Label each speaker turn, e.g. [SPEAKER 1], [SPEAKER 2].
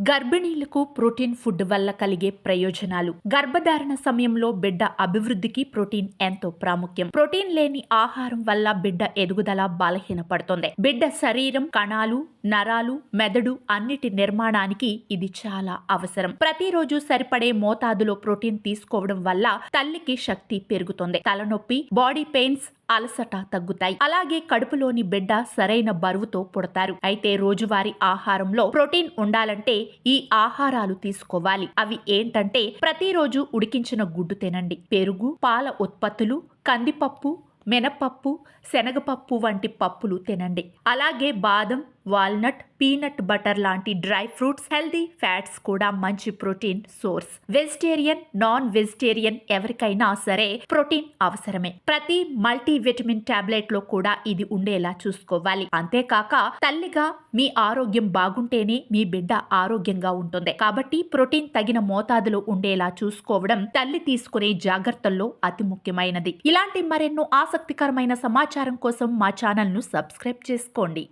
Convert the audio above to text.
[SPEAKER 1] గర్భిణీలకు protein food వల్ల కలిగే ప్రయోజనాలు. గర్భధారణ సమయంలో బిడ్డ అభివృద్ధికి ప్రోటీన్ ఎంతో ప్రాముఖ్యం. ప్రోటీన్ లేని ఆహారం వల్ల బిడ్డ ఎదుగుదల బలహీనపడుతుంది. బిడ్డ శరీరం, కణాలు, నరాలు, మెదడు అన్నిటి నిర్మాణానికి ఇది చాలా అవసరం. ప్రతిరోజు సరిపడే మోతాదులో ప్రోటీన్ తీసుకోవడం వల్ల తల్లికి శక్తి పెరుగుతుంది. తలనొప్పి, బాడీ పెయిన్స్, అలసట తగ్గుతాయి. అలాగే కడుపులోని బిడ్డ సరైన బరువుతో పుడతారు. అయితే రోజువారీ ఆహారంలో ప్రోటీన్ ఉండాలంటే ఈ ఆహారాలు తీసుకోవాలి. అవి ఏంటంటే ప్రతిరోజు ఉడికించిన గుడ్డు తినండి, పెరుగు, పాల ఉత్పత్తులు, కందిపప్పు, మినపప్పు, శనగపప్పు వంటి పప్పులు తినండి. అలాగే బాదం, వాల్నట్, పీనట్ బటర్ లాంటి డ్రై ఫ్రూట్స్, హెల్దీ ఫ్యాట్స్ కూడా మంచి protein source. Vegetarian, non vegetarian ఎవరికైనా సరే ప్రోటీన్ అవసరమే. ప్రతి మల్టీ విటమిన్ టాబ్లెట్ లో కూడా ఇది ఉండేలా చూసుకోవాలి. అంతేకాక తల్లిగా మీ ఆరోగ్యం బాగుంటేనే మీ బిడ్డ ఆరోగ్యంగా ఉంటుంది. కాబట్టి ప్రోటీన్ తగిన మోతాదులో ఉండేలా చూసుకోవడం తల్లి తీసుకునే జాగ్రత్తల్లో అతి ముఖ్యమైనది. ఇలాంటి మరెన్నో ఆసక్తికరమైన సమాచారం కోసం మా ఛానల్ ను సబ్స్క్రైబ్ చేసుకోండి.